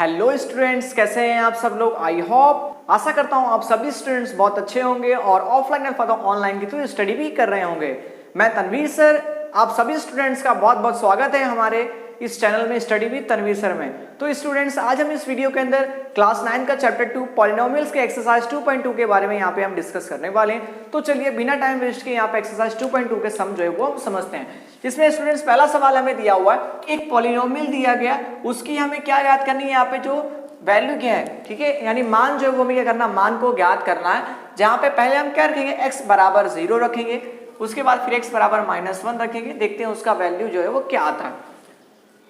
Hello students, कैसे हैं आप सब लोग। आई होप, आशा करता हूं आप सभी स्टूडेंट्स बहुत अच्छे होंगे और ऑफलाइन अथवा ऑनलाइन के थ्रू स्टडी भी कर रहे होंगे। मैं तनवीर सर, आप सभी स्टूडेंट्स का बहुत बहुत स्वागत है हमारे इस चैनल में स्टडी विद तनवीर सर में। तो स्टूडेंट्स, आज हम इस वीडियो के अंदर क्लास 9 का चैप्टर 2 पॉलिनोमियल्स के एक्सरसाइज 2.2 के बारे में यहाँ पे हम डिस्कस करने वाले हैं। तो चलिए बिना टाइम वेस्ट के यहाँ पे एक्सरसाइज 2.2 के सम जो है वो हम समझते हैं। जिसमें स्टूडेंट्स पहला सवाल हमें दिया हुआ है, एक पॉलिनोमियल दिया गया, उसकी हमें क्या याद करनी है, यहाँ पे जो वैल्यू क्या है, ठीक है, यानी मान जो है वो हमें क्या करना, मान को ज्ञात करना है। जहां पे पहले हम क्या रखेंगे, x बराबर 0 रखेंगे, उसके बाद फिर x बराबर -1 रखेंगे। देखते हैं उसका वैल्यू जो है वो क्या आता है।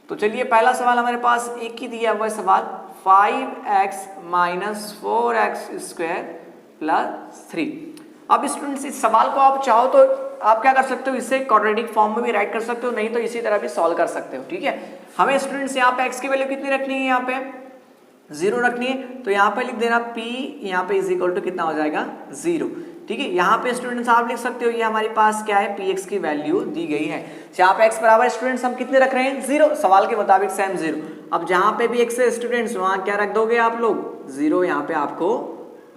तो चलिए पहला सवाल हमारे पास एक ही दिया हुआ है सवाल, 5x - 4x² + 3। अब स्टूडेंट्स इस सवाल को आप चाहो तो आप क्या कर सकते हो, इसे क्वाड्रेटिक फॉर्म में भी राइट कर सकते हो, नहीं तो इसी तरह भी सॉल्व कर सकते हो। ठीक है, हमें स्टूडेंट्स यहाँ पे x की वैल्यू कितनी रखनी है, यहाँ पे 0 रखनी है। तो यहाँ पे लिख देना p, यहाँ पे = कितना हो जाएगा 0। ठीक है, यहाँ पे स्टूडेंट्स आप लिख सकते हो, ये हमारे पास क्या है, px की वैल्यू दी गई है। यहाँ पे x बराबर स्टूडेंट्स हम कितने रख रहे हैं, 0, सवाल के मुताबिक सेम 0। अब जहाँ पे भी x है स्टूडेंट्स, वहाँ क्या रख दोगे आप लोग, 0 यहाँ पे आपको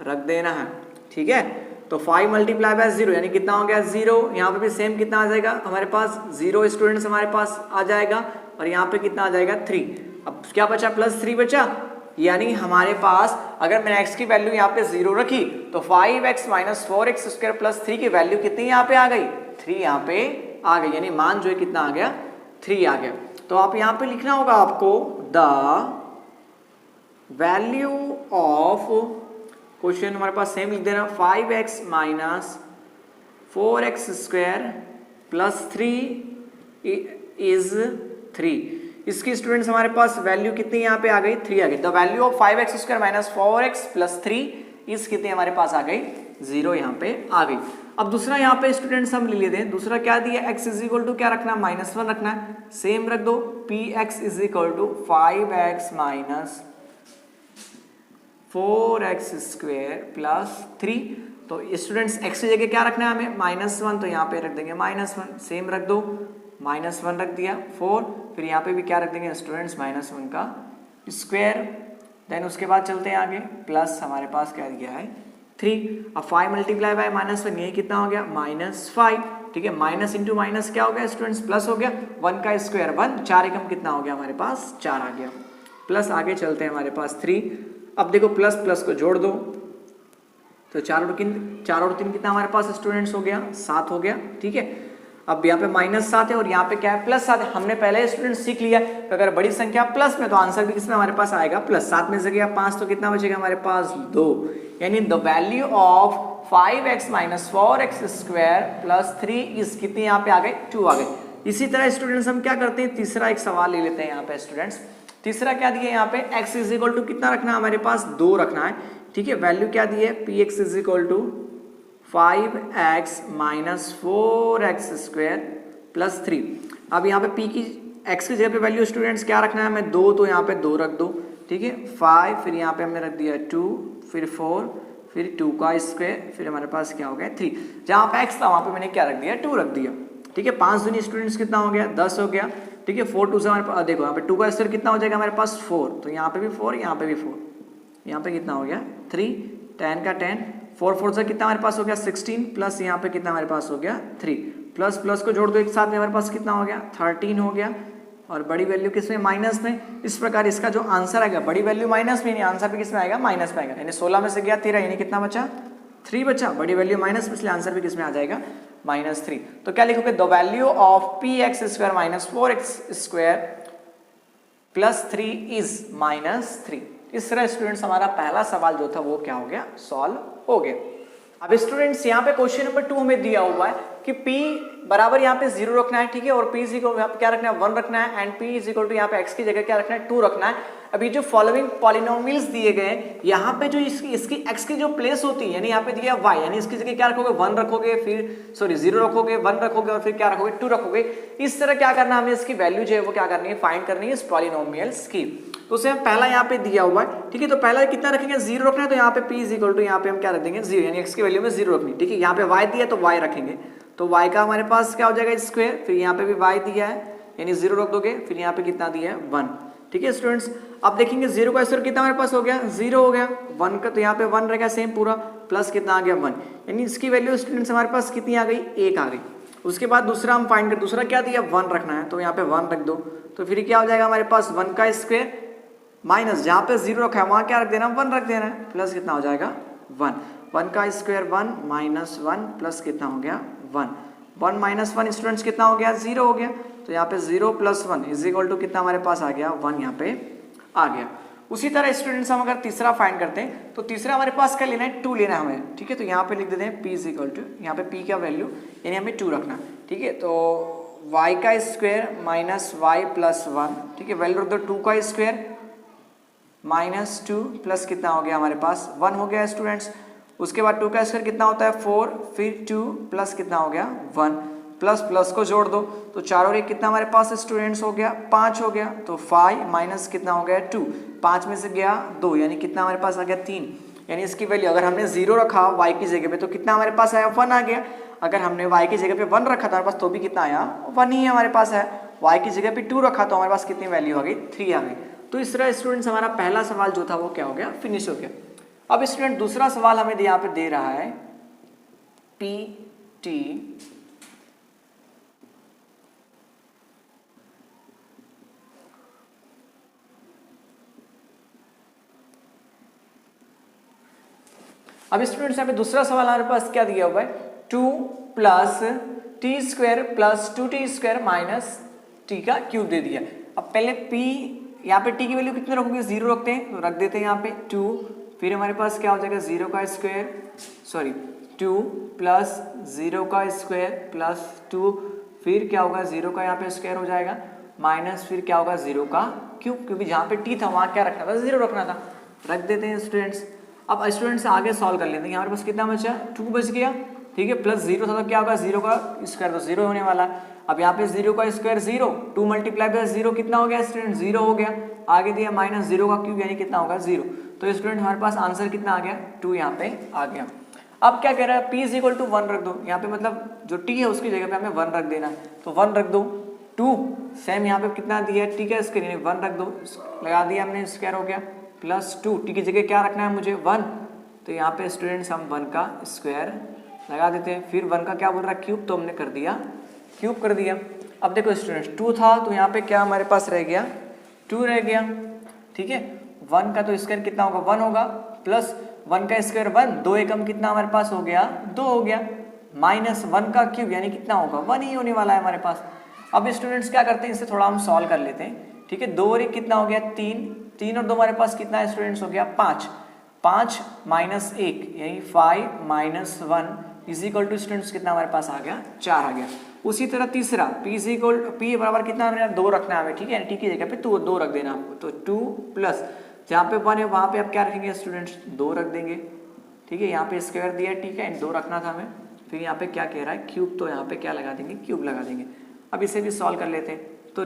रख देना है। ठीक है, तो 5 × 0 यानी कितना हो गया 0। यहाँ पे भी सेम कितना आ जाएगा हमारे पास, 0 स्टूडेंट्स हमारे पास आ जाएगा, और यहाँ पे कितना आ जाएगा 3। अब क्या बचा, +3 बचा, यानी हमारे पास अगर मैंने x की वैल्यू यहाँ पे 0 रखी तो 5x - 4x² + 3 की वैल्यू कितनी यहाँ पे आ गई, 3 यहाँ पे आ गई, यानी मान जो है कितना आ गया, 3 आ गया। तो आप यहाँ पे लिखना होगा आपको, द वैल्यू ऑफ, क्वेश्चन हमारे पास सेम लिख देना, 5x - 4x² + 3 इज 3। इसकी स्टूडेंट्स हमारे पास वैल्यू कितनी यहाँ पे आ गई, 3 आ गई। The value of 5x² - 4x + 3 इस कितनी हमारे पास आ गई, 0 यहाँ पे आ गई। अब दूसरा यहाँ पे स्टूडेंट्स हम ले लेते हैं, दूसरा क्या दिया, x = क्या रखना है, -1 रखना है, सेम रख दो, px = 5x - 4x² + 3। तो स्टूडेंट्स x की जगह क्या रखना है हमें, -1, तो यहाँ पे रख देंगे -1, सेम रख दो, -1 रख दिया, 4, फिर यहाँ पे भी क्या रख देंगे स्टूडेंट्स, -1 का स्क्वायर। देन उसके बाद चलते हैं आगे, प्लस हमारे पास क्या दिया है 3। अब 5 × -1 ये कितना हो गया, -5। ठीक है, माइनस इंटू माइनस क्या हो गया स्टूडेंट्स, प्लस हो गया, 1 का स्क्वायर 1, 4 एकम कितना हो गया हमारे पास, 4 आ गया, प्लस आगे चलते हैं हमारे पास 3। अब देखो प्लस प्लस को जोड़ दो, तो 4 और 3 कितना हमारे पास स्टूडेंट्स हो गया, 7 हो गया। ठीक है, अब यहाँ पे -7 है और यहाँ पे क्या है, +7 है। हमने पहले स्टूडेंट सीख लिया कि अगर बड़ी संख्या प्लस में तो आंसर भी किसमें हमारे पास आएगा, +7 में से गया 5, तो कितना बचेगा हमारे पास 2। यानी the value of 5x - 4x² + 3 इस कितनी यहाँ पे आ गई, 2 आ गई। इसी तरह स्टूडेंट्स हम क्या करते हैं, तीसरा एक सवाल ले लेते हैं यहाँ पे स्टूडेंट्स। तीसरा क्या दिया यहाँ पे, x = कितना रखना है हमारे पास, 2 रखना है। ठीक है, वैल्यू क्या दी है, px = 5x - 4x² + 3। अब यहाँ पे p की x की जगह पे वैल्यू स्टूडेंट्स क्या रखना है हमें, 2, तो यहाँ पे 2 रख दो। ठीक है, 5, फिर यहाँ पे हमने रख दिया 2, फिर 4, फिर 2 का स्क्वायर, फिर हमारे पास क्या हो गया 3। जहाँ पे x था वहाँ पे मैंने क्या रख दिया, 2 रख दिया। ठीक है, 5 दूनी स्टूडेंट्स कितना हो गया, 10 हो गया। ठीक है, 4 2 से हमारे पास, देखो यहाँ पे 2 का स्क्वायर कितना हो जाएगा हमारे पास 4, तो यहाँ पे भी 4, यहाँ पे भी 4, यहाँ पे कितना हो गया 3, 10 का 10, 4 4 से कितना हमारे पास हो गया 16, प्लस यहाँ पे कितना हमारे पास हो गया 3, प्लस प्लस को जोड़ दो एक साथ में, हमारे पास कितना हो गया 13 हो गया, और बड़ी वैल्यू किसमें, माइनस में। इस प्रकार इसका जो आंसर आएगा, बड़ी वैल्यू माइनस में, यानी आंसर भी किसमें आएगा, माइनस में आएगा। यानी 16 में से गया 13, यानी कितना बचा 3 बचा, बड़ी वैल्यू माइनस में, इसलिए आंसर भी किसमें आ जाएगा, -3। तो क्या लिखोगे, the value of px² - 4x² + 3 is -3। इस तरह स्टूडेंट्स हमारा पहला सवाल जो था वो क्या हो गया, सॉल्व हो गया। अब स्टूडेंट्स यहाँ पे क्वेश्चन नंबर 2 हमें दिया हुआ है कि p बराबर यहाँ पे 0 रखना है। ठीक है, और p यहाँ पे क्या रखना है, 1 रखना है, एंड p यहाँ पे x की जगह क्या रखना है, 2 रखना है। अभी जो फॉलोइंग पॉलिनोमियल्स दिए गए, यहाँ पे जो इसकी x की जो प्लेस होती है, यानी यहाँ पे दिया y, यानी इसकी जगह क्या रखोगे, 1 रखोगे, फिर 0 रखोगे, 1 रखोगे, और फिर क्या रखोगे, 2 रखोगे। इस तरह क्या करना, हमें इसकी वैल्यू जो है वो क्या करनी है, फाइंड करनी है इस पॉलिनोमियल्स की। तो उसे हम पहला यहाँ पे दिया हुआ है। ठीक है, तो पहला कितना रखेंगे, 0 रखना है, तो यहाँ पे p यहाँ पे हम क्या रख देंगे 0, यानी x की वैल्यू में 0 रखनी। ठीक है, यहाँ पे y दिया तो y रखेंगे, तो y का हमारे पास क्या हो जाएगा स्क्वायर, फिर यहाँ पे भी y दिया है, यानी 0 रख दोगे, फिर यहाँ पे कितना दिया है 1। ठीक है स्टूडेंट्स। अब देखेंगे 0 का स्क्वायर कितना हमारे पास हो गया, 0 हो गया। 1 का तो यहाँ पे 1 रहेगा सेम पूरा, प्लस कितना आ गया 1, यानी इसकी वैल्यू स्टूडेंट्स हमारे पास कितनी आ गई, 1 आ गई। उसके बाद दूसरा हम फाइंड कर, दूसरा क्या दिया 1 रखना है, तो यहाँ पे 1 रख दो, तो फिर क्या हो जाएगा हमारे पास 1 का स्क्वायर माइनस जहाँ पे 0 रखा है वहाँ क्या रख देना, 1 रख देना है, प्लस कितना हो जाएगा 1। 1 का स्क्वायर 1 माइनस 1 प्लस कितना हो गया 1। 1 माइनस 1 स्टूडेंट्स कितना हो गया, 0 हो गया। तो यहाँ पे 0 प्लस 1 इज इक्वल टू कितना हमारे पास आ गया, 1 यहाँ पे आ गया। उसी तरह स्टूडेंट्स हम अगर तीसरा फाइंड करते हैं तो तीसरा हमारे पास क्या लेना है, 2 लेना है हमें, ठीक है। तो यहाँ पे लिख देते हैं p इज इक्वल टू, यहाँ पे p का वैल्यू यानी हमें 2 रखना, ठीक है। तो y का स्क्वायर माइनस वाई प्लस 1, ठीक है, वैल्यू रख दो 2 का स्क्वायर माइनस 2 प्लस कितना हो गया हमारे पास 1 हो गया स्टूडेंट्स। उसके बाद 2 का स्क्वायर कितना होता है 4, फिर 2 प्लस कितना हो गया 1, प्लस प्लस को जोड़ दो तो 4 और 1 कितना हमारे पास स्टूडेंट्स हो गया 5 हो गया। तो 5 माइनस कितना हो गया 2, 5 में से गया 2 यानी कितना हमारे पास आ गया 3, यानी इसकी वैल्यू अगर हमने 0 रखा y की जगह पे तो कितना हमारे पास आया 1 आ गया। अगर हमने y की जगह पे 1 रखा था हमारे पास तो भी कितना आया 1 ही हमारे पास है। y की जगह पे 2 रखा तो हमारे पास कितनी वैल्यू आ गई 3 आ गई। तो इस तरह स्टूडेंट्स हमारा पहला सवाल जो था वो क्या हो गया, फिनिश हो गया। अब स्टूडेंट दूसरा सवाल हमें यहाँ पे दे रहा है पी टी अब स्टूडेंट्स यहाँ पे दूसरा सवाल हमारे पास क्या दिया हुआ है 2 plus T square plus 2t square minus T का क्यूब दे दिया। अब पहले p यहाँ पे t की वैल्यू कितने रखोगे, 0 रखते हैं तो रख देते हैं यहाँ पे 2, फिर हमारे पास क्या हो जाएगा 0 का स्क्वायर सॉरी 2 प्लस 0 का स्क्वायर प्लस 2, फिर क्या होगा 0 का यहाँ पे स्क्वायर हो जाएगा माइनस फिर क्या होगा 0 का क्यूब, क्योंकि जहाँ पे t था वहाँ क्या रखना था 0 रखना था, रख देते हैं स्टूडेंट्स। अब स्टूडेंट्स आगे सॉल्व कर लेते हैं, हमारे पास कितना बचा 2 बच गया, ठीक है, प्लस 0 था तो क्या होगा 0 का स्क्वायर तो 0 होने वाला है। अब यहाँ पे 0 का स्क्वायर 0, 2 मल्टीप्लाई बाय 0 कितना हो गया स्टूडेंट 0 हो गया, आगे दिया माइनस 0 का क्यूब यानी कितना होगा 0। तो स्टूडेंट हमारे पास आंसर कितना आ गया 2 यहाँ पे आ गया। अब क्या कह रहा है p इज इक्वल टू 1 रख दो, यहाँ पे मतलब जो t है उसकी जगह पे हमें 1 रख देना है, तो 1 रख दो। 2 सेम यहाँ पे कितना दिया है t का स्क्वायर यानी 1 रख दो, लगा दिया हमने स्क्वायर हो गया प्लस 2, t की जगह क्या रखना है मुझे 1, तो यहाँ पे स्टूडेंट्स हम 1 का स्क्वायर लगा देते हैं, फिर 1 का क्या बोल रहा है क्यूब, तो हमने कर दिया क्यूब कर दिया। अब देखो स्टूडेंट्स 2 था तो यहाँ पे क्या हमारे पास रह गया 2 रह गया, ठीक है। 1 का तो स्क्वायर कितना होगा 1 होगा, प्लस 1 का स्क्वायर 1, 2 एकम कितना हमारे पास हो गया 2 हो गया, माइनस 1 का क्यूब यानी कितना होगा 1 ही होने वाला है हमारे पास। अब स्टूडेंट्स क्या करते हैं इसे थोड़ा हम सॉल्व कर लेते हैं, ठीक है। 2 और 1 कितना हो गया 3, 3 और 2 हमारे पास कितना है स्टूडेंट्स हो गया 5, 5 माइनस 1 यानी 5 minus 1 is equal to students कितना हमारे पास आ गया 4 आ गया। उसी तरह तीसरा p इज इक्वल p बराबर कितना हमें 2 रखना है हमें, ठीक है, t की जगह पे 2 रख देना आपको, तो 2 प्लस जहाँ पे 1 है वहाँ पे आप क्या रखेंगे स्टूडेंट्स 2 रख देंगे, ठीक है। यहाँ पे स्क्वायर दिया है, ठीक है, 2 रखना था हमें, फिर यहाँ पे क्या कह रहा है क्यूब, तो यहाँ पे क्या लगा देंगे क्यूब लगा देंगे। अब इसे भी सॉल्व कर लेते हैं, तो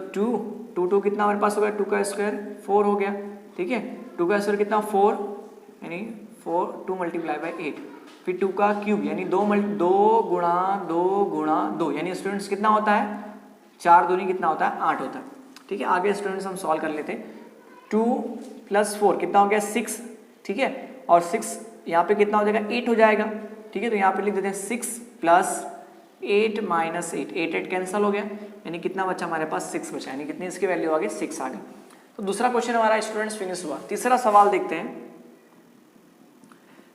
2 कितना हमारे पास हो गया 2 का स्क्वायर 4 हो गया, ठीक है, 2 का स्क्वायर कितना 4 यानी 4, 2 मल्टीप्लाई बाई 8, फिर 2 का क्यूब यानी 2 गुणा 2 यानी स्टूडेंट्स कितना होता है 4 दूनी कितना होता है 8 होता है, ठीक है। आगे स्टूडेंट्स हम सॉल्व कर लेते हैं, 2 प्लस 4 कितना हो गया 6, ठीक है, और 6 यहाँ पे कितना हो जाएगा 8 हो जाएगा, ठीक है। तो यहाँ पे लिख देते हैं 6 प्लस 8 माइनस 8 कैंसिल हो गया यानी कितना बचा हमारे पास 6 बचा, यानी कितनी इसकी वैल्यू आ गई 6 आ गई। तो दूसरा क्वेश्चन हमारा स्टूडेंट्स फिनिश हुआ। तीसरा सवाल देखते हैं,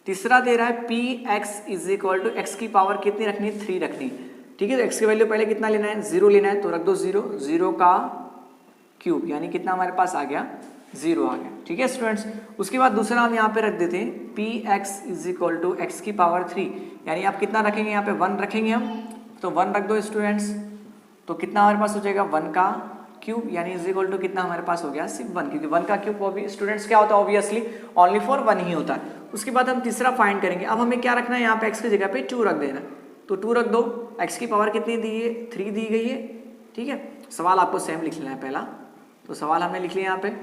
तीसरा दे रहा है P X is equal to X की पावर कितनी रखनी है 3 रखनी है, ठीक है। तो एक्स की वैल्यू पहले कितना लेना है 0 लेना है, तो रख दो 0, 0 का क्यूब यानी कितना हमारे पास आ गया 0 आ गया, ठीक है स्टूडेंट्स। उसके बाद दूसरा हम यहाँ पे रख देते हैं P X is equal to X की पावर 3 यानी आप कितना रखेंगे यहाँ पे 1 रखेंगे हम, तो 1 रख दो स्टूडेंट्स, तो कितना हमारे पास हो जाएगा 1 का क्यूब यानी इज इक्वल टू कितना हमारे पास हो गया सिर्फ 1, क्योंकि 1 का क्यूब वो भी स्टूडेंट्स क्या होता है ऑब्वियसली ओनली फॉर 1 ही होता है। उसके बाद हम तीसरा फाइंड करेंगे। अब हमें क्या रखना है यहाँ पे x की जगह पे 2 रख देना, तो 2 रख दो, x की पावर कितनी दी है 3 दी गई है, ठीक है। सवाल आपको सेम लिख लेना है पहला, तो सवाल हमने लिख लिया यहाँ पे।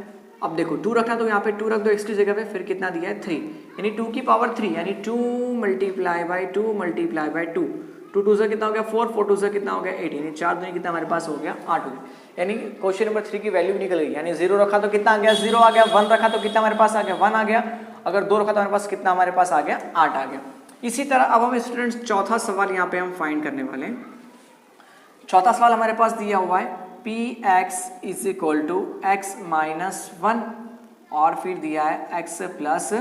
अब देखो 2 रखना तो यहाँ पे 2 रख दो x की जगह पे, फिर कितना दिया है 3 यानी 2 की पावर 3 यानी 2 मल्टीप्लाई बाई 2 मल्टीप्लाई बाई 2, 2 2 से कितना हो गया 4, 4 2 से कितना हो गया 8 यानी 4 दूनी कितना हमारे पास हो गया 8 हो गया। यानी क्वेश्चन नंबर 3 की वैल्यू निकल गई, यानी 0 रखा तो कितना आ गया 0 आ गया, 1 रखा तो कितना हमारे पास आ गया 1 आ गया, अगर 2 रखा तो हमारे पास कितना हमारे पास आ गया 8 आ गया। इसी तरह अब हम स्टूडेंट्स चौथा सवाल यहाँ पे हम फाइंड करने वाले हैं। चौथा सवाल हमारे पास दिया हुआ है P X is equal to X minus 1 और फिर दिया है एक्स प्लस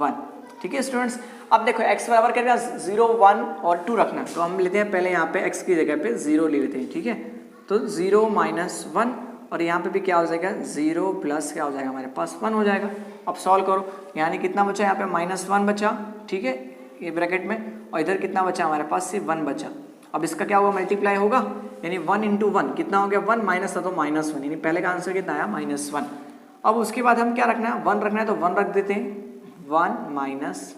1। ठीक है स्टूडेंट्स, अब देखो x बराबर क्या 0 1 और 2 रखना, तो हम लेते हैं पहले यहाँ पे x की जगह पे 0 ले लेते हैं। ठीक है, तो 0 माइनस 1 और यहाँ पे भी क्या हो जाएगा 0 प्लस क्या हो जाएगा हमारे पास 1 हो जाएगा। अब सॉल्व करो, यानी कितना बचा यहाँ पे -1 बचा, ठीक है ये ब्रैकेट में, और इधर कितना बचा हमारे पास सिर्फ 1 बचा। अब इसका क्या होगा मल्टीप्लाई होगा, यानी 1 इंटू 1 कितना हो गया 1 माइनस था तो -1, यानी पहले का आंसर कितना आया -1। अब उसके बाद हम क्या रखना है 1 रखना है तो 1 रख देते हैं, 1 माइनस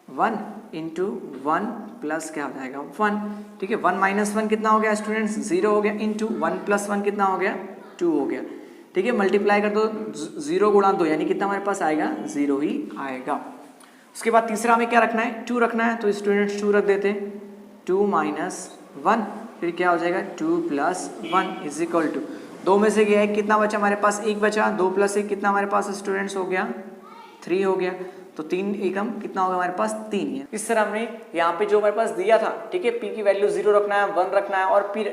1 इंटू 1 प्लस क्या हो जाएगा 1। ठीक है, 1 माइनस 1 कितना हो गया स्टूडेंट्स 0 हो गया, इंटू 1 प्लस 1 कितना हो गया 2 हो गया। ठीक है, मल्टीप्लाई कर दो 0 गुणा 2 यानी कितना हमारे पास आएगा 0 ही आएगा। उसके बाद तीसरा हमें क्या रखना है 2 रखना है, तो स्टूडेंट्स 2 रख देते हैं, 2 माइनस 1 फिर क्या हो जाएगा 2 प्लस 1 इज इक्वल टू 2 में से गया एक कितना बचा हमारे पास 1 बचा, 2 प्लस 1 कितना हमारे पास स्टूडेंट्स हो गया 3 हो गया, तो 3 एकम कितना होगा हमारे पास 3 है। इस तरह हमने यहाँ पे जो हमारे पास दिया था, ठीक है p की वैल्यू 0 रखना है 1 रखना है और p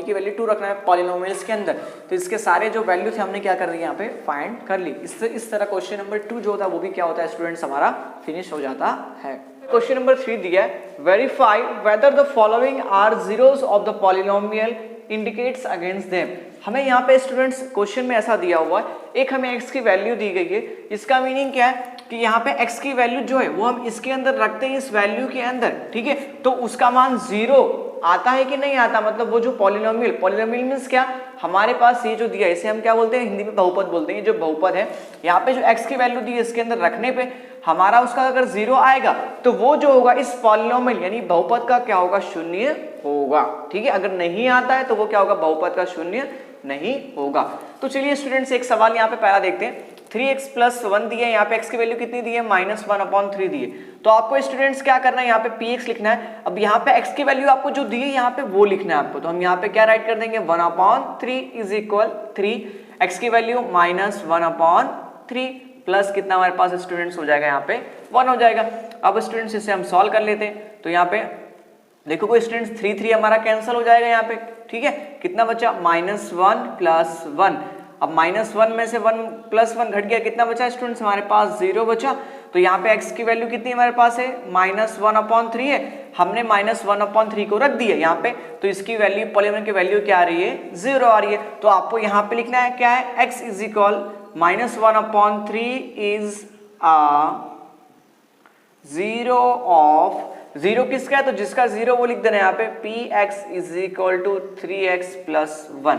की वैल्यू 2 रखना है पॉलिनोमियल्स के अंदर, तो इसके सारे जो वैल्यू थे हमने क्या कर दिया यहाँ पे फाइंड कर ली। इस तरह क्वेश्चन नंबर 2 जो होता है वो भी क्या होता है स्टूडेंट्स हमारा फिनिश हो जाता है। क्वेश्चन नंबर 3 दिया है verify whether the following are zeros of the polynomial indicates against them. हमें यहाँ पे स्टूडेंट्स क्वेश्चन में ऐसा दिया हुआ है, एक हमें x की वैल्यू दी गई है, इसका मीनिंग क्या है कि यहाँ पे x की वैल्यू जो है वो हम इसके अंदर रखते हैं इस वैल्यू के अंदर, ठीक है, तो उसका मान 0 आता है कि नहीं आता, मतलब वो जो पॉलिनोमियल मीन्स क्या, हमारे पास ये जो दिया है इसे हम क्या बोलते हैं हिंदी में बहुपद बोलते हैं। जो बहुपद है यहाँ पे जो x की वैल्यू दी है इसके अंदर रखने पे हमारा उसका अगर 0 आएगा तो वो जो होगा इस पॉलिनोमियल यानी बहुपद का क्या होगा शून्य होगा। ठीक है, अगर नहीं आता है तो वो क्या होगा बहुपद का शून्य नहीं होगा। तो चलिए स्टूडेंट्स एक सवाल यहाँ पे पहला देखते हैं। 3x प्लस 1 दिए, यहाँ पे x की वैल्यू कितनी दी है -1/3 दी है, तो आपको स्टूडेंट्स क्या करना है यहाँ पे px लिखना है। अब यहाँ पे x की वैल्यू आपको जो दी है यहाँ पे वो लिखना है आपको, तो हम यहाँ पे क्या राइट कर देंगे 1/3 इज इक्वल 3, x की वैल्यू -1/3 प्लस कितना हमारे पास स्टूडेंट्स हो जाएगा यहाँ पे 1 हो जाएगा। अब स्टूडेंट्स इसे हम सॉल्व कर लेते हैं, तो यहाँ पे देखो कोई स्टूडेंट्स 3 हमारा कैंसिल हो जाएगा यहाँ पे, ठीक है, कितना बचा -1 प्लस 1। अब -1 में से 1 प्लस 1 घट गया, कितना बचा स्टूडेंट्स हमारे पास 0 बचा, तो यहाँ पे x की वैल्यू कितनी हमारे पास है -1/3 है, हमने -1/3 को रख दिया यहाँ पे, तो इसकी वैल्यू पॉलिनोमियल की वैल्यू क्या आ रही है 0 आ रही है। तो आपको यहाँ पे लिखना है क्या है x is equal -1/3 is 0 of 0 किसका है, तो जिसका 0 वो लिख देना है यहाँ पे px is equal to 3x plus 1।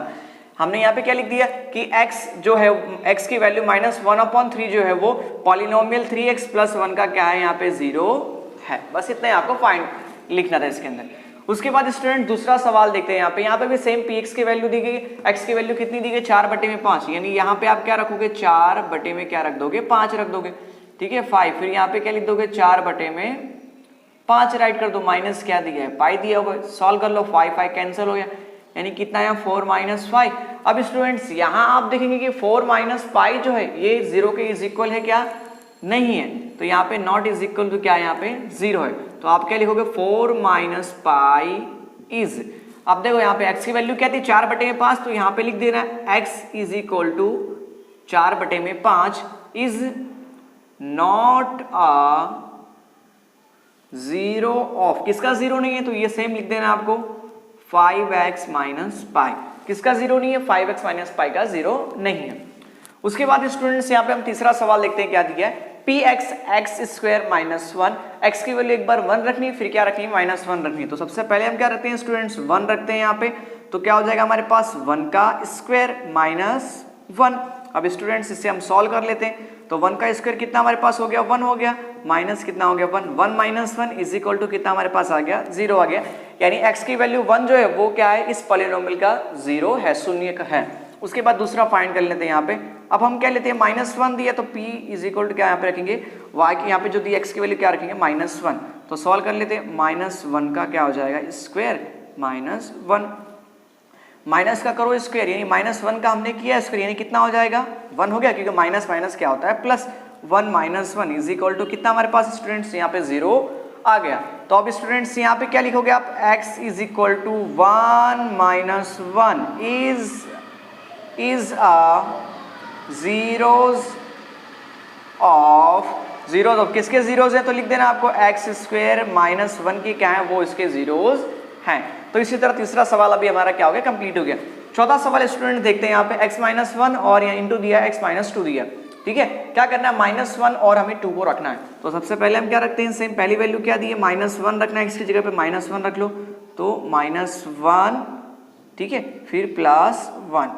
हमने यहाँ पे क्या लिख दिया कि x जो है x की वैल्यू -1/3 जो है वो पॉलिनोमियल 3x प्लस 1 का क्या है यहाँ पे 0 है। बस इतना ही आपको फाइंड लिखना था इसके अंदर। उसके बाद स्टूडेंट दूसरा सवाल देखते हैं। यहाँ पे भी सेम px की वैल्यू दी गई, x की वैल्यू कितनी दी गई 4/5, यानी यहाँ पे आप क्या रखोगे 4 में क्या रख दोगे 5 रख दोगे, ठीक है 5, फिर यहाँ पे क्या लिख दोगे 4/5 राइट कर दो, माइनस क्या दिया है पाई दिया होगा, सॉल्व कर लो 5 कैंसिल हो गया, यानी कितना है 4 - 5। अब स्टूडेंट्स यहाँ आप देखेंगे कि 4 - पाई जो है ये 0 के इज इक्वल है क्या, नहीं है, तो यहाँ पे नॉट इज इक्वल टू क्या है यहाँ पे 0 है, तो आप क्या लिखोगे 4 - पाई इज। अब देखो यहाँ पे x की वैल्यू क्या थी 4/5, तो यहाँ पे लिख देना है x is equal to 4/5 is not a 0 of, किसका 0 नहीं है, तो ये सेम लिख देना आपको 5x - पाई, किसका 0 नहीं है 5x - पाई का 0 नहीं है। उसके बाद स्टूडेंट्स यहाँ पे हम तीसरा सवाल देखते हैं क्या दिया है px x² - 1, x की वैल्यू एक बार 1 रखनी है, फिर क्या रखनी है -1 रखनी है, तो सबसे पहले हम क्या रखते हैं स्टूडेंट्स 1 रखते हैं यहाँ पे, तो क्या हो जाएगा हमारे पास 1 का स्क्वायर -1। अब स्टूडेंट्स इसे हम सॉल्व कर लेते हैं, तो 1 का स्क्वायर कितना हमारे पास हो गया 1 हो गया, माइनस कितना हो गया 1 - 1 इज इक्वल टू कितना हमारे पास आ गया 0 आ गया, यानी x की वैल्यू 1 जो है वो क्या है इस पॉलिनोमियल का 0 है, शून्य का है। उसके बाद दूसरा फाइंड कर लेते हैं यहाँ पे। अब हम क्या लेते हैं -1 दिया, तो p इज इक्वल टू क्या यहाँ पे रखेंगे y की यहाँ पे जो दी x की वैल्यू क्या रखेंगे -1, तो सॉल्व कर लेते हैं -1 का क्या हो जाएगा स्क्वायर -1। माइनस का करो स्क्वायर, यानी -1 का हमने किया स्क्वायर, यानी कितना हो जाएगा 1 हो गया, क्योंकि माइनस माइनस क्या होता है प्लस। 1 - 1 इज इक्वल टू कितना हमारे पास स्टूडेंट्स यहाँ पे 0 आ गया। तो अब स्टूडेंट्स यहाँ पे क्या लिखोगे आप, x is equal to 1 - 1 is zeros of किसके जीरोज हैं, तो लिख देना आपको x² - 1 की क्या है वो इसके जीरोज हैं। तो इसी तरह तीसरा सवाल अभी हमारा क्या हो गया, कंप्लीट हो गया। चौथा सवाल स्टूडेंट देखते हैं यहाँ पे x - 1 और यहाँ इंटू दिया x - 2 दिया, ठीक है। क्या करना है, -1 और हमें 2 को रखना है। तो सबसे पहले हम क्या रखते हैं, सेम पहली वैल्यू क्या दी है -1 रखना है, x की जगह पे -1 रख लो, तो -1, ठीक है, फिर +1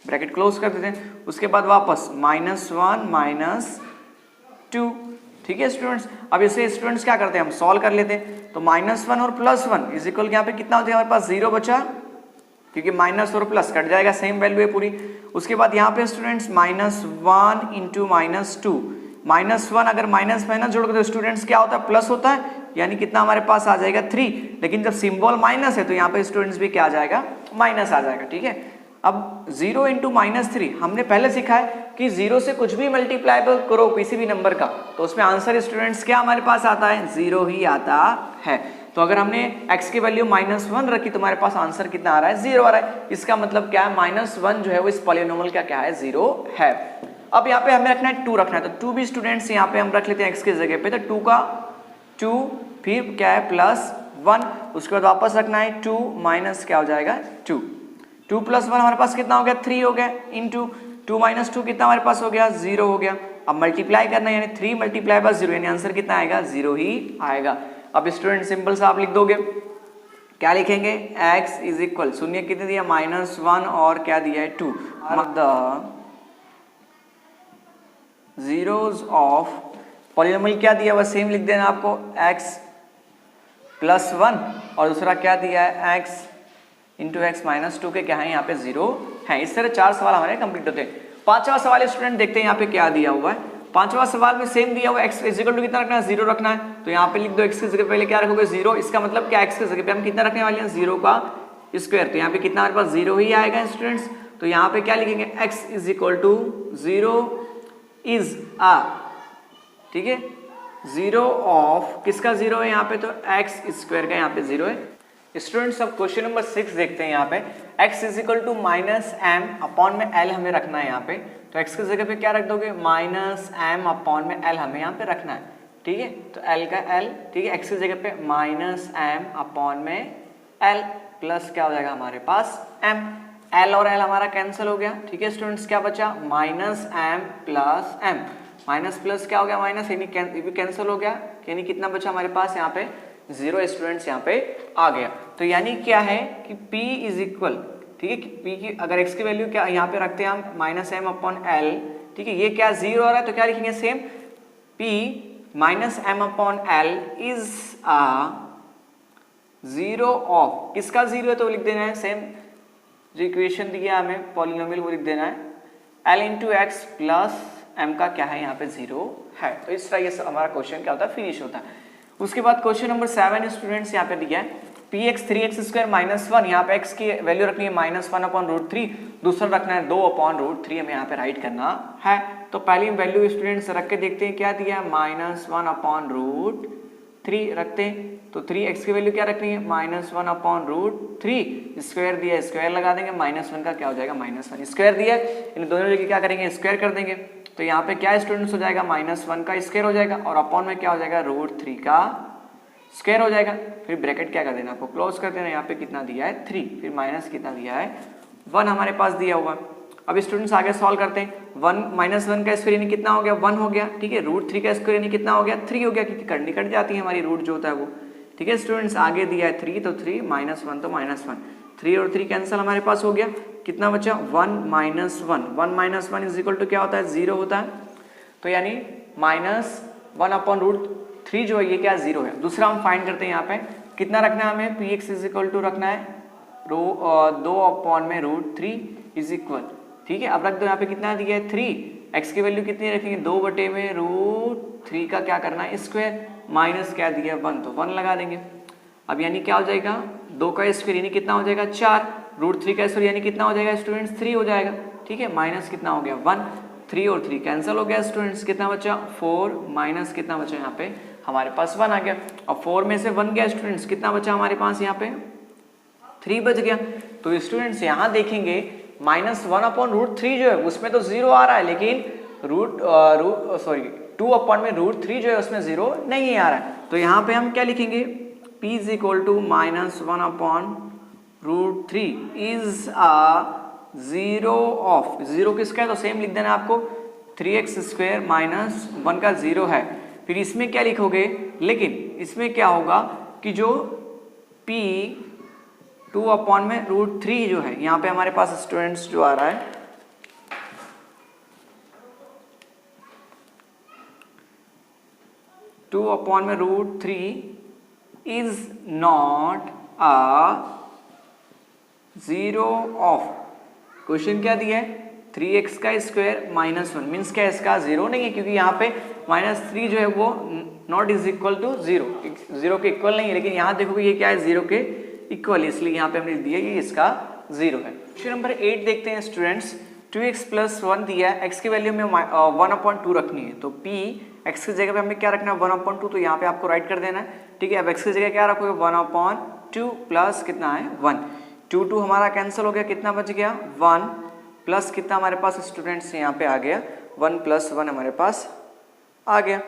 ब्रैकेट क्लोज कर देते हैं। उसके बाद वापस -1 - 2, ठीक है स्टूडेंट्स। अब इसे स्टूडेंट्स क्या करते हैं, हम सॉल्व कर लेते हैं। तो -1 और +1 इज इक्वल यहाँ पे कितना हो जाएगा हमारे पास 0 बचा, क्योंकि माइनस और प्लस कट जाएगा, सेम वैल्यू है पूरी। उसके बाद यहाँ पे स्टूडेंट्स -1 इंटू -2, -1 अगर माइनस माइनस जोड़ दो स्टूडेंट्स क्या होता है, प्लस होता है, यानी कितना हमारे पास आ जाएगा 3। लेकिन जब सिंबल माइनस है तो यहाँ पे स्टूडेंट्स भी क्या आ जाएगा, माइनस आ जाएगा, ठीक है। अब 0 इंटू -3 हमने पहले सीखा है कि 0 से कुछ भी मल्टीप्लाई करो किसी भी नंबर का, तो उसमें आंसर स्टूडेंट्स क्या हमारे पास आता है, 0 ही आता है। तो अगर हमने x की वैल्यू -1 रखी तो हमारे पास आंसर कितना आ रहा है, 0 आ रहा है। इसका मतलब क्या है, -1 जो है वो इस पॉलिनोमियल का क्या है, 0 है। अब यहाँ पे हमें रखना है 2 रखना है, तो 2 भी स्टूडेंट्स यहाँ पे हम रख लेते हैं x की जगह पे, तो 2 का 2 फिर क्या है +1, उसके बाद वापस रखना है 2 माइनस क्या हो जाएगा 2 + 1 हमारे पास कितना हो गया 3 हो गया, इंटू 2 - 2 कितना हमारे पास हो गया 0 हो गया। अब मल्टीप्लाई करना है, यानी 3 × 0 यानी आंसर कितना आएगा 0 ही आएगा। अब स्टूडेंट सिंपल सा आप लिख दोगे, क्या लिखेंगे, x इज इक्वल, शून्य कितने दिया -1 और क्या दिया है 2, द जीरोज ऑफ पॉलिनोमियल क्या दिया हुआ सेम लिख देना आपको, x +1 और दूसरा क्या दिया है x इंटू x -2 के क्या है यहाँ पे 0 है। इस तरह 4 सवाल हमारे कंप्लीट होते हैं। पांचवा सवाल स्टूडेंट देखते हैं यहाँ पे क्या दिया हुआ है। पांचवा सवाल में सेम दिया हुआ x इज इक्वल टू कितना रखना है, 0 रखना है। तो यहाँ पे लिख दो x की जगह पहले क्या रखोगे 0, इसका मतलब क्या x की जगह पे हम कितना रखने वाले हैं 0 का स्क्वायर, तो यहाँ पे कितना हमारे पास 0 ही आएगा स्टूडेंट्स। तो यहाँ पे क्या लिखेंगे, x is equal to 0 is आ, ठीक है, 0 ऑफ किसका 0 है यहाँ पे, तो x² का यहाँ पे 0 है। स्टूडेंट्स अब क्वेश्चन नंबर 6 देखते हैं। यहाँ पे x is equal to -m/l हमें रखना है यहाँ पे, तो x की जगह पे क्या रख दोगे -m/l हमें यहाँ पे रखना है, ठीक है। तो l का l, ठीक है, x की जगह पे -m/l प्लस क्या हो जाएगा हमारे पास m, l और l हमारा कैंसिल हो गया, ठीक है स्टूडेंट्स। क्या बचा -m + m, माइनस प्लस क्या हो गया माइनस, यानी भी कैंसिल हो गया, यानी कितना बचा हमारे पास यहाँ पे 0 स्टूडेंट्स यहाँ पे आ गया। तो यानी क्या है कि p इज इक्वल, ठीक है, कि p की अगर x की वैल्यू क्या यहाँ पे रखते हैं हम -m/l, ठीक है, ये क्या 0 आ रहा है तो क्या लिखेंगे same, p -m/l is a 0 of किसका 0 है, तो लिख देना है सेम जो इक्वेशन दिया हमें पॉलिनोमियल वो लिख देना है l into x plus m का क्या है यहाँ पे 0 है। तो इस तरह ये हमारा क्वेश्चन क्या होता है, फिनिश होता है। उसके बाद क्वेश्चन नंबर 7 स्टूडेंट्स यहाँ पे दिया है px 3x² -1, यहाँ पे x की वैल्यू रखनी है -1/√3, दूसरा रखना है 2/√3 हमें यहाँ पे राइट करना है। तो पहली वैल्यू स्टूडेंट्स रख के देखते हैं क्या दिया है, -1/√3 रखते हैं। तो 3x की वैल्यू क्या रखनी है -1/√3, स्क्वायर दिया स्क्वायर लगा देंगे, -1 का क्या हो जाएगा -1 स्क्वायर दिया, इन दोनों जगह क्या करेंगे स्क्वायर कर देंगे। तो यहाँ पे क्या स्टूडेंट्स हो जाएगा -1 का स्क्वायर हो जाएगा और अपॉन में क्या हो जाएगा √3 का स्क्वायर हो जाएगा। फिर ब्रैकेट क्या कर देना आपको क्लोज कर देना, यहाँ पे कितना दिया है 3, फिर माइनस कितना दिया है 1 हमारे पास दिया हुआ। अब स्टूडेंट्स आगे सॉल्व करते हैं। 1 का स्क्वायर यानी कितना हो गया 1 हो गया, ठीक है। √3 का स्क्वायर यानी कितना हो गया 3 हो गया, क्योंकि करनी कट जाती है हमारी रूट जो होता है वो, ठीक है स्टूडेंट्स। आगे दिया है 3 तो 3 -1 तो -1, 3 और 3 कैंसिल हमारे पास हो गया, कितना बचा 1 - 1 इज इक्वल टू क्या होता है 0 होता है। तो यानी -1/√3 जो है ये क्या 0 है। दूसरा हम फाइंड करते हैं यहाँ पे कितना रखना है हमें, px इज इक्वल टू रखना है 2/√3 इज इक्वल, ठीक है। अब रख दो यहाँ पे कितना दिया है 3, x की वैल्यू कितनी रखेंगे 2/√3 का क्या करना है स्क्वायर, माइनस क्या दिया 1 तो 1 लगा देंगे। अब यानी क्या हो जाएगा 2 का स्क्वायर यानी कितना हो जाएगा 4, √3 कैंसिल यानी कितना हो जाएगा स्टूडेंट्स 3 हो जाएगा, ठीक है, माइनस कितना हो गया 1, 3 और 3 कैंसिल हो गया स्टूडेंट्स, कितना बचा 4 माइनस कितना बचा यहाँ पे हमारे पास 1 आ गया, और 4 में से 1 गया स्टूडेंट्स, कितना बचा हमारे पास यहाँ पे 3 बच गया। तो स्टूडेंट्स यहाँ देखेंगे -1/√3 जो है उसमें तो 0 आ रहा है, लेकिन 2 में √3 जो है उसमें 0 नहीं आ रहा है। तो यहाँ पे हम क्या लिखेंगे p is equal to -1/√3 is a 0 of 0 किसका है, तो सेम लिख देना आपको 3x² - 1 का 0 है। फिर इसमें क्या लिखोगे, लेकिन इसमें क्या होगा कि जो p 2 में √3 जो है यहाँ पे हमारे पास स्टूडेंट्स जो आ रहा है 2 में √3 is not a 0 of, question क्या दिया है 3x² - 1 मीन्स क्या इसका 0 नहीं है, क्योंकि यहाँ पे -3 जो है वो नॉट इज इक्वल टू 0 के इक्वल नहीं है, लेकिन यहाँ देखोगे ये क्या है 0 के इक्वल, इसलिए यहाँ पे हमने दिया ये इसका 0 है। क्वेश्चन नंबर 8 देखते हैं स्टूडेंट्स, 2x + 1 दिया है, x की वैल्यू में 1/2 रखनी है, तो p x की जगह पे हमें क्या रखना है 1/2, तो यहाँ पे आपको राइट कर देना है, ठीक है। अब x की जगह क्या रखोगे 1/2 प्लस कितना है 1, 2 हमारा कैंसिल हो गया, कितना बच गया 1 प्लस कितना हमारे पास स्टूडेंट्स यहाँ पे आ गया 1 + 1 हमारे पास आ गया।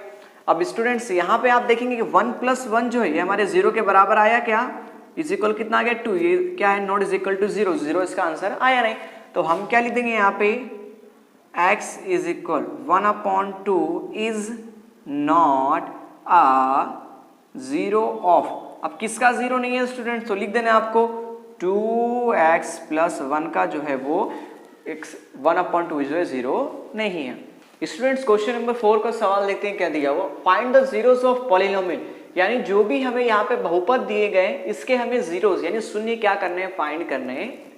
अब स्टूडेंट्स यहाँ पे आप देखेंगे कि 1 + 1 जो है ये हमारे 0 के बराबर आया क्या, इज इक्वल कितना आ गया 2, ये क्या है नॉट इज इक्वल टू 0, 0 इसका आंसर आया नहीं, तो हम क्या लिख देंगे यहाँ पे x is equal 1/2 is not a 0 of, अब किसका 0 नहीं है स्टूडेंट्स, तो लिख देना आपको 2x + 1 का जो है वो 1/2 जो है 0 नहीं है। स्टूडेंट्स क्वेश्चन नंबर 4 का सवाल देखते हैं क्या दिया हुआ, find the zeros of polynomial, यानी जो भी हमें यहाँ पे बहुपद दिए गए इसके हमें जीरोस यानी शून्य क्या करने हैं फाइंड करने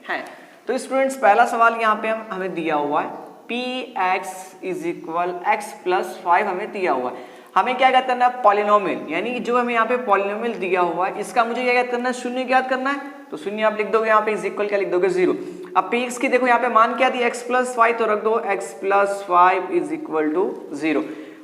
हैं। तो स्टूडेंट्स पहला सवाल यहाँ पे हमें दिया हुआ है px इज इक्वल x + 5 हमें दिया हुआ है, हमें क्या ज्ञात करना है पॉलिनोमियल, यानी जो हमें यहाँ पे पॉलिनोमियल दिया हुआ है इसका मुझे क्या ज्ञात करना है शून्य ज्ञात करना है, तो शून्य आप लिख दोगे यहाँ पे इज इक्वल क्या लिख दोगे 0। अब px की देखो यहाँ पे मान क्या दिया x + 5, तो रख दो x + 5 इज इक्वल टू 0।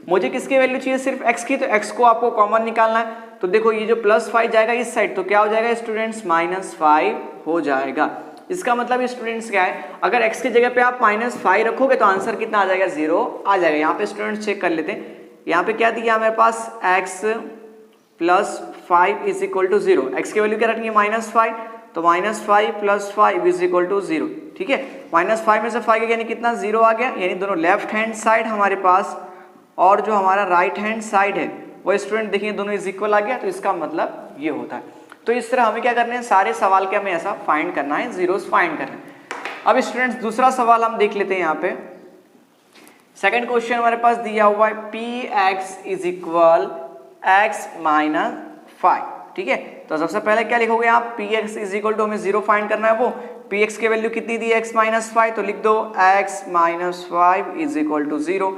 मुझे किसकी वैल्यू चाहिए सिर्फ x की, तो x को आपको कॉमन निकालना है, तो देखो ये जो +5 जाएगा इस साइड, तो क्या हो जाएगा स्टूडेंट्स -5 हो जाएगा। इसका मतलब स्टूडेंट्स क्या है, अगर x की जगह पे आप -5 रखोगे तो आंसर कितना आ जाएगा 0 आ जाएगा। यहाँ पे स्टूडेंट्स चेक कर लेते हैं, यहाँ पे क्या दिया हमारे पास x + 5 is equal to 0, x की वैल्यू क्या रखनी है -5, तो -5 + 5 इज इक्वल टू 0, ठीक है। -5 में से 5 गया यानी कितना 0 आ गया, यानी दोनों लेफ्ट हैंड साइड हमारे पास और जो हमारा राइट हैंड साइड है वो स्टूडेंट देखिए दोनों इज इक्वल आ गया, तो इसका मतलब ये होता है। तो इस तरह हमें क्या करना है सारे सवाल के हमें ऐसा फाइंड करना है, जीरोस फाइंड करना है। अब स्टूडेंट्स दूसरा सवाल हम देख लेते हैं, यहाँ पे सेकंड क्वेश्चन हमारे पास दिया हुआ है px इज इक्वल x - 5, ठीक है। तो सबसे पहले क्या लिखोगे आप px इज इक्वल टू हमें 0 फाइंड करना है, वो px की वैल्यू कितनी दी है x - 5, तो लिख दो x - 5 is equal to 0।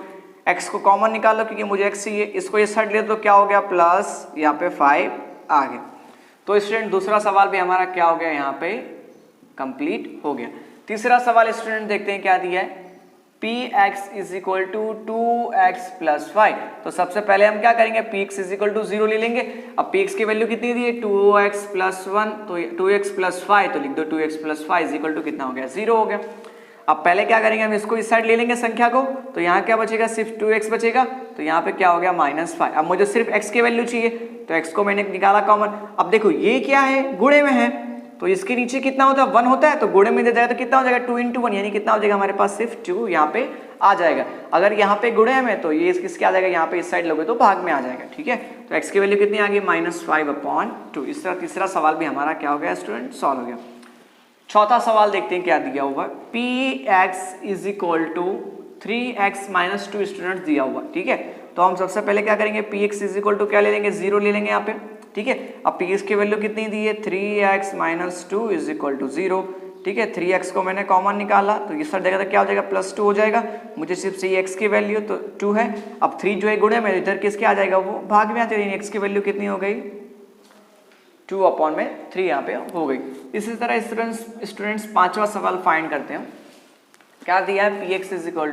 x को कॉमन निकाल लो क्योंकि मुझे x चाहिए, इसको इस साइड ले तो क्या हो गया प्लस यहाँ पे 5 आ गया। तो स्टूडेंट दूसरा सवाल भी हमारा क्या हो गया यहाँ पे कंप्लीट हो गया। तीसरा सवाल स्टूडेंट देखते हैं क्या दिया है, px is equal to 2x + 5, तो सबसे पहले हम क्या करेंगे px इज इक्वल टू 0 ले लेंगे। अब px की वैल्यू कितनी दी है 2x + 1, तो 2x + 5, तो लिख दो 2x + 5 इज इक्वल टू कितना हो गया 0 हो गया। अब पहले क्या करेंगे हम इसको इस साइड ले लेंगे संख्या को, तो यहाँ क्या बचेगा सिर्फ 2x बचेगा, तो यहाँ पे क्या हो गया -5। अब मुझे सिर्फ x की वैल्यू चाहिए, तो x को मैंने निकाला कॉमन। अब देखो ये क्या है गुणे में है, तो इसके नीचे कितना होता है 1 होता है, तो गुणे में दे जाएगा तो कितना हो जाएगा 2 × 1 यानी कितना हो जाएगा हमारे पास सिर्फ 2 यहाँ पे आ जाएगा। अगर यहाँ पे गुणे में तो ये किसके आ जाएगा यहाँ पे इस साइड लोगे तो भाग में आ जाएगा, ठीक है। तो x की वैल्यू कितनी आ गई -5/2। इस तरह तीसरा सवाल भी हमारा क्या हो गया स्टूडेंट सॉल्व हो गया। चौथा सवाल देखते हैं क्या दिया हुआ, px is equal to 3x - 2 students दिया हुआ, ठीक है। तो हम सबसे पहले क्या करेंगे px इज इक्वल टू क्या ले लेंगे 0 ले लेंगे यहाँ पे, ठीक है। अब px की वैल्यू कितनी दी है 3x - 2 इज इक्वल टू 0, ठीक है। 3x को मैंने कॉमन निकाला तो इस साइड जगह क्या हो जाएगा +2 हो जाएगा, मुझे सिर्फ चाहिए x की वैल्यू तो 2 है। अब 3 जो है गुणे में इधर किसके आ जाएगा वो भाग में आ जाएगा, x की वैल्यू कितनी हो गई 2/3 यहाँ पे हो गई। इसी तरह स्टूडेंट्स पांचवा सवाल फाइंड करते हैं। क्या दिया है, px is equal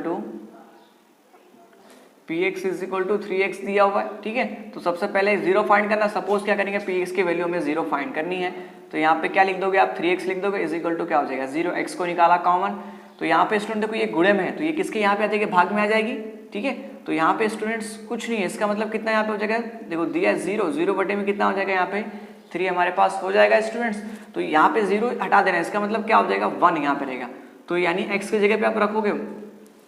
to 3x दिया हुआ है, ठीक है। तो सबसे पहले 0 फाइंड करना। सपोज क्या करेंगे, px की वैल्यू हमें 0 फाइंड करनी है, तो यहाँ पे क्या लिख दोगे आप, 3x लिख दोगे, इज इक्वल टू क्या हो जाएगा 0, x को निकाला कॉमन। तो यहाँ पे स्टूडेंट देखो ये गुणे में है, तो ये किसके यहाँ पे आ जाएगी, भाग में आ जाएगी, ठीक है। तो यहाँ पे स्टूडेंट्स कुछ नहीं है, इसका मतलब कितना यहाँ पे हो जाएगा, देखो दिया 0, 0 बटे में कितना हो जाएगा, यहाँ पे 3 हमारे पास हो जाएगा स्टूडेंट्स। तो यहाँ पे 0 हटा देना है, इसका मतलब क्या हो जाएगा 1 यहाँ पे रहेगा। तो यानी x की जगह पे आप रखोगे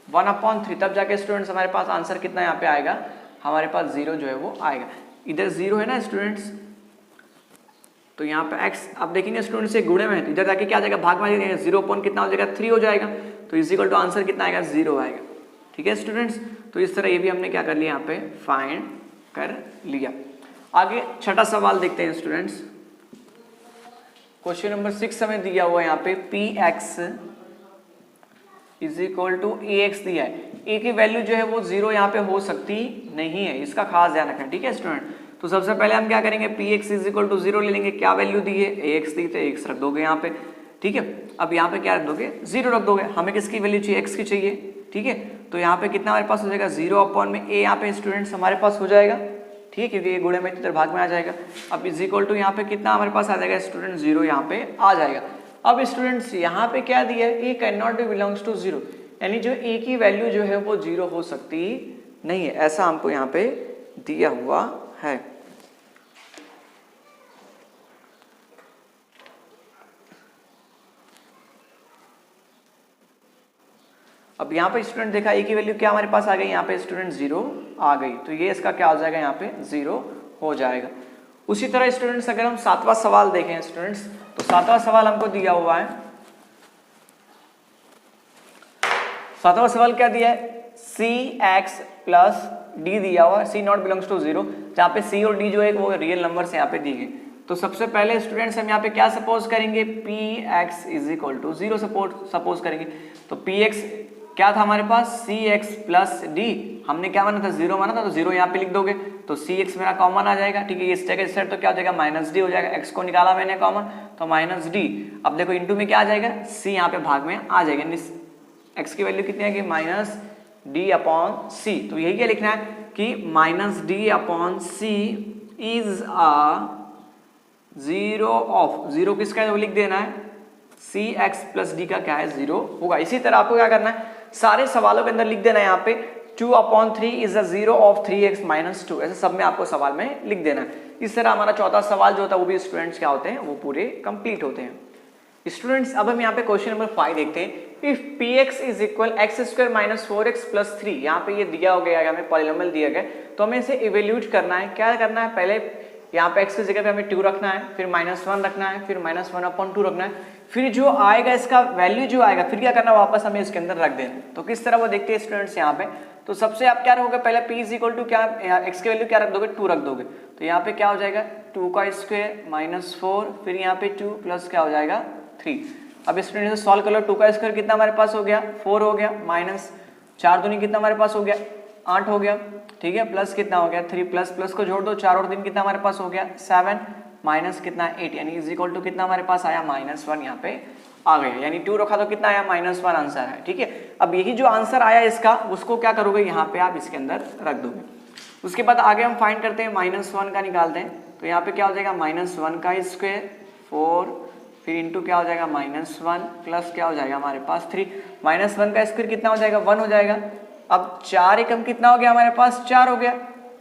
1/3, तब जाके स्टूडेंट्स हमारे पास आंसर कितना यहाँ पे आएगा, हमारे पास 0 जो है वो आएगा। इधर 0 है ना स्टूडेंट्स, तो यहाँ पे x आप देखेंगे स्टूडेंट्स से गुणे में है, तो इधर जाके क्या आ जाएगा, भाग में आ जाएगा, 0 कितना हो जाएगा 3 हो जाएगा। तो इज इक्वल टू आंसर कितना आएगा 0 आएगा, ठीक है स्टूडेंट्स। तो इस तरह ये भी हमने क्या कर लिया, यहाँ पे फाइंड कर लिया। आगे छठा सवाल देखते हैं स्टूडेंट्स। क्वेश्चन नंबर 6 हमें दिया हुआ है यहाँ पे px is equal to ax दिया है। a की वैल्यू जो है वो 0 यहाँ पे हो सकती नहीं है, इसका खास ध्यान रखना, ठीक है स्टूडेंट। तो सबसे पहले हम क्या करेंगे, px इज इक्वल टू 0 ले लेंगे। क्या वैल्यू दी है, ax दी, तो x रख दोगे यहाँ पे, ठीक है। अब यहाँ पे क्या रख दोगे, 0 रख दोगे। हमें किसकी वैल्यू चाहिए, x की चाहिए, ठीक है। तो यहाँ पे कितना हमारे पास हो जाएगा, 0/a यहाँ पे स्टूडेंट्स हमारे पास हो जाएगा, ठीक है, क्योंकि ये गुणे में इधर भाग में आ जाएगा। अब इज इक्वल टू यहाँ पे कितना हमारे पास आ जाएगा स्टूडेंट, 0 यहाँ पे आ जाएगा। अब स्टूडेंट्स यहाँ पे क्या दिया है, a can not be belongs to 0, यानी जो a की वैल्यू जो है वो 0 हो सकती नहीं है, ऐसा हमको यहाँ पे दिया हुआ है। अब यहाँ पे स्टूडेंट देखा a की वैल्यू क्या हमारे पास आ गई, यहाँ पे स्टूडेंट 0 आ गई, तो ये इसका क्या हो जाएगा, यहाँ पे 0 हो जाएगा। उसी तरह स्टूडेंट्स अगर हम 7वां सवाल देखें स्टूडेंट्स, तो 7वां सवाल हमको दिया हुआ है। 7वां सवाल क्या दिया है, cx प्लस d दिया हुआ, c नॉट बिलोंग्स टू 0, जहाँ पे c और d जो है वो रियल नंबर से यहाँ पे दी गई। तो सबसे पहले स्टूडेंट्स हम यहाँ पे क्या सपोज करेंगे, px is equal to 0 suppose करेंगे। तो px क्या था हमारे पास, cx प्लस d, हमने क्या माना था 0 माना था, तो 0 यहाँ पे लिख दोगे, तो cx मेरा कॉमन आ जाएगा, ठीक है। इस जगह इस साइड तो क्या हो जाएगा, -d हो जाएगा, x को निकाला मैंने कॉमन, तो -d। अब देखो इनटू में क्या आ जाएगा, c यहाँ पे भाग में आ जाएगा, x की वैल्यू कितनी है, -d/c। तो यही क्या लिखना है कि -d/c इज अ 0 किसका है, वो लिख देना है, cx प्लस d का क्या है 0 होगा। इसी तरह आपको क्या करना है, सारे सवालों के अंदर लिख देना है यहाँ पे 2/3 इज अ 0 ऑफ 3x - 2, ऐसे सब में आपको सवाल में लिख देना है। इस तरह हमारा चौथा सवाल जो होता है वो भी स्टूडेंट्स क्या होते हैं, वो पूरे कंप्लीट होते हैं स्टूडेंट्स। अब हम यहाँ पे क्वेश्चन नंबर 5 देखते हैं। If px is equal x² - 4x + 3, यहाँ पे ये दिया हो गया, हमें पॉलिनोमियल दिया गया, तो हमें इसे इवेल्यूट करना है। क्या करना है, पहले यहाँ पे x की जगह पे हमें 2 रखना है, फिर -1 रखना है, फिर -1/2 रखना है, फिर जो आएगा इसका वैल्यू जो आएगा, फिर क्या करना, वापस हमें इसके अंदर रख देना। तो किस तरह वो देखते हैं स्टूडेंट्स यहाँ पे। तो सबसे आप क्या रखोगे, पहले p इज इक्वल टू क्या, x की वैल्यू क्या रख दोगे, 2 रख दोगे, तो यहाँ पे क्या हो जाएगा 2 का स्क्वायर -4, फिर यहाँ पे 2 प्लस क्या हो जाएगा 3। अब स्टूडेंट से सॉल्व कर लो, 2 का स्क्वायर कितना हमारे पास हो गया 4 हो गया, -4 दूनी कितना हमारे पास हो गया 8 हो गया, ठीक है, प्लस कितना हो गया 3, प्लस को जोड़ दो, 4 और 3 कितना हमारे पास हो गया 7, माइनस कितना 8, यानी इज इक्वल टू कितना हमारे पास आया -1 यहाँ पे आ गया, यानी 2 रखा तो कितना आया -1 आंसर है, ठीक है। अब यही जो आंसर आया इसका, उसको क्या करोगे, यहाँ पे आप इसके अंदर रख दोगे। उसके बाद आगे हम फाइंड करते हैं, -1 का निकालते हैं, तो यहाँ पे क्या हो जाएगा -1 का स्क्वायर 4, फिर इंटू क्या हो जाएगा -1 प्लस क्या हो जाएगा हमारे पास 3, -1 का स्क्वायर कितना हो जाएगा 1 हो जाएगा। अब 4 एकम कितना हो गया हमारे पास 4 हो गया,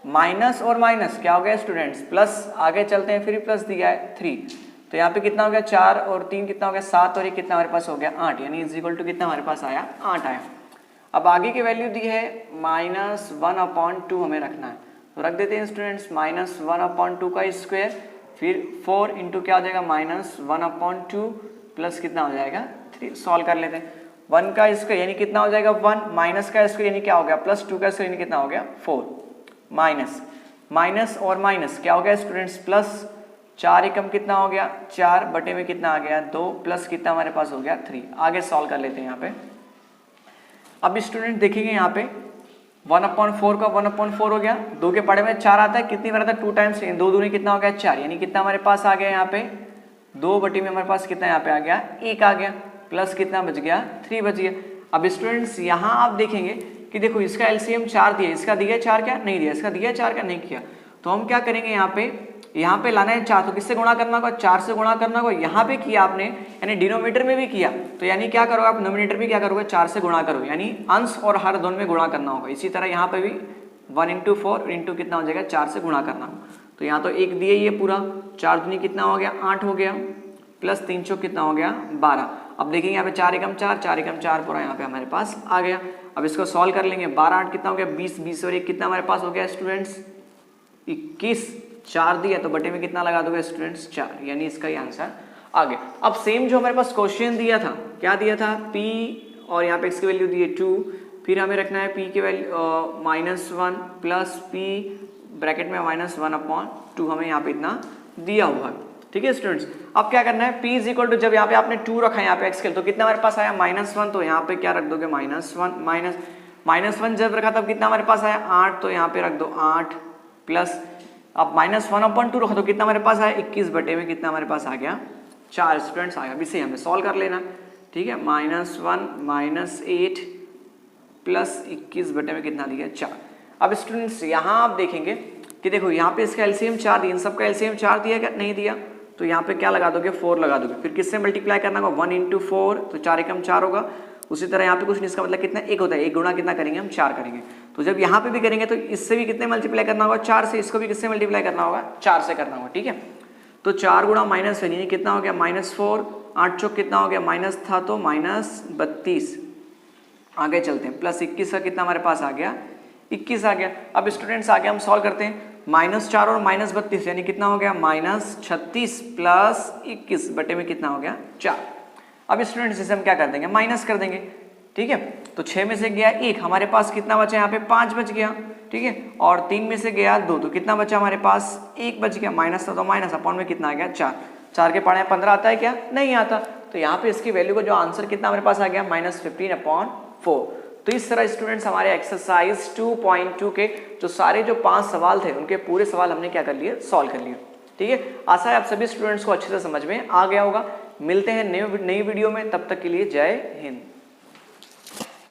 माइनस और माइनस क्या हो गया स्टूडेंट्स प्लस, आगे चलते हैं, फिर प्लस दिया है 3, तो यहाँ पे कितना हो गया 4 और 3 कितना हो गया 7, और ये कितना हमारे पास हो गया 8, यानी इज इक्वल टू कितना हमारे पास आया 8 आया। अब आगे की वैल्यू दी है -1/2 हमें रखना है, तो रख देते हैं स्टूडेंट्स -1/2 का स्क्वायर, फिर 4 इंटू क्या हो जाएगा -1/2 प्लस कितना हो जाएगा 3, सॉल्व कर लेते हैं। 1 का स्क्वायर यानी कितना हो जाएगा 1, माइनस का स्क्वायर यानी क्या हो गया +2 का स्क्वायर यानी कितना हो गया 4, माइनस और माइनस क्या हो गया स्टूडेंट्स प्लस, 4 एकम कितना हो गया 4 बटे में कितना आ गया 2, प्लस कितना हमारे पास हो गया 3। आगे सॉल्व कर लेते हैं यहाँ पे। अब स्टूडेंट देखेंगे यहाँ पे 1/4 का 1/4 हो गया, 2 के पढ़े में 4 आता है, कितनी बार आता है 2 टाइम्स, 2 दूनी कितना हो गया 4, यानी कितना हमारे पास आ गया यहाँ पे 2 बटी में हमारे पास कितना यहाँ पे आ गया 1 आ गया, प्लस कितना बच गया 3 बच गया। अब स्टूडेंट्स यहाँ आप देखेंगे कि देखो इसका एलसीएम 4 दिया, इसका दिया 4 क्या नहीं दिया, इसका दिया 4 क्या नहीं किया, तो हम क्या करेंगे यहाँ पे लाना है 4, तो किससे गुणा करना होगा 4 से गुणा करना होगा, यहाँ पे किया आपने यानी डिनोमिनेटर में भी किया, तो यानी क्या करोगे आप नोमिनेटर भी क्या करोगे 4 से गुणा करोगे, यानी अंश और हर दोनों में गुणा करना होगा। इसी तरह यहाँ पे भी 1 इंटू 4 इंटू कितना हो जाएगा 4 से गुणा करना होगा, तो यहाँ तो 1 दिए ये पूरा, 4 दूनी कितना हो गया 8 हो गया, प्लस 3 चौक कितना हो गया 12। अब देखेंगे यहाँ पे 4 एकम 4, 4 एकम 4 पूरा यहाँ पे हमारे पास आ गया। अब इसको सॉल्व कर लेंगे, 12 8 कितना हो गया 20, 20 और 1 कितना हमारे पास हो गया स्टूडेंट्स 21, 4 दिया तो बटे में कितना लगा दोगे स्टूडेंट्स 4, यानी इसका ही आंसर आ गया। अब सेम जो हमारे पास क्वेश्चन दिया था, क्या दिया था p और यहाँ पे x की वैल्यू दी है 2, फिर हमें रखना है p की वैल्यू -1 प्लस p ब्रैकेट में -1/2 हमें यहाँ पे इतना दिया हुआ है। ठीक है स्टूडेंट्स, अब क्या करना है p इज इक्वल टू, जब यहाँ पे आपने 2 रखा है यहाँ पे x के, तो कितना हमारे पास आया -1, तो यहाँ पे क्या रख दोगे -1 जब रखा तब कितना हमारे पास आया 8, तो यहाँ पे रख दो 8 प्लस, अब -1/2 रखो तो कितना हमारे पास आया 21 बटे में कितना हमारे पास आ गया 4 स्टूडेंट्स आ गया। अब इसे हमें सॉल्व कर लेना, ठीक है, -1 -8 प्लस 21 बटे में कितना दिया 4। अब स्टूडेंट्स यहाँ आप देखेंगे कि देखो यहाँ पे इसका एलसीएम 4 दिया, इन सबका एलसीएम 4 दिया क्या नहीं दिया, तो यहाँ पे क्या लगा दोगे 4 लगा दोगे, फिर किससे मल्टीप्लाई करना होगा 1 इंटू 4, तो 4 एकम 4 होगा। उसी तरह यहाँ पे कुछ नहीं, इसका मतलब कितना 1 होता है, 1 गुणा कितना करेंगे हम 4 करेंगे, तो जब यहाँ पे भी करेंगे तो इससे भी कितने मल्टीप्लाई करना होगा 4 से, इसको भी किससे मल्टीप्लाई करना होगा 4 से करना होगा। ठीक है, तो 4 गुणा -1 यानी कितना हो गया -4, 8 चौक कितना हो गया माइनस था तो -32, आगे चलते हैं, प्लस 21 का कितना हमारे पास आ गया 21 आ गया। अब स्टूडेंट्स आगे हम सॉल्व करते हैं, -4 और -32 यानी कितना हो गया -36 प्लस 21 बटे में कितना हो गया 4। अब स्टूडेंट्स इसे हम क्या कर देंगे माइनस कर देंगे। ठीक है, तो 6 में से गया 1, हमारे पास कितना बचा यहाँ पे 5 बच गया। ठीक है, और 3 में से गया 2, तो कितना बचा हमारे पास 1 बच गया, माइनस था तो माइनस, अपॉन में कितना आ गया 4, 4 के पढ़े 15 आता है क्या नहीं आता, तो यहाँ पे इसकी वैल्यू का जो आंसर कितना हमारे पास आ गया -15/4। तो इस तरह स्टूडेंट्स हमारे एक्सरसाइज 2.2 के जो सारे जो 5 सवाल थे उनके पूरे सवाल हमने क्या कर लिए सॉल्व कर लिए। ठीक है, आशा है आप सभी स्टूडेंट्स को अच्छे से समझ में आ गया होगा। मिलते हैं नई वीडियो में, तब तक के लिए जय हिंद।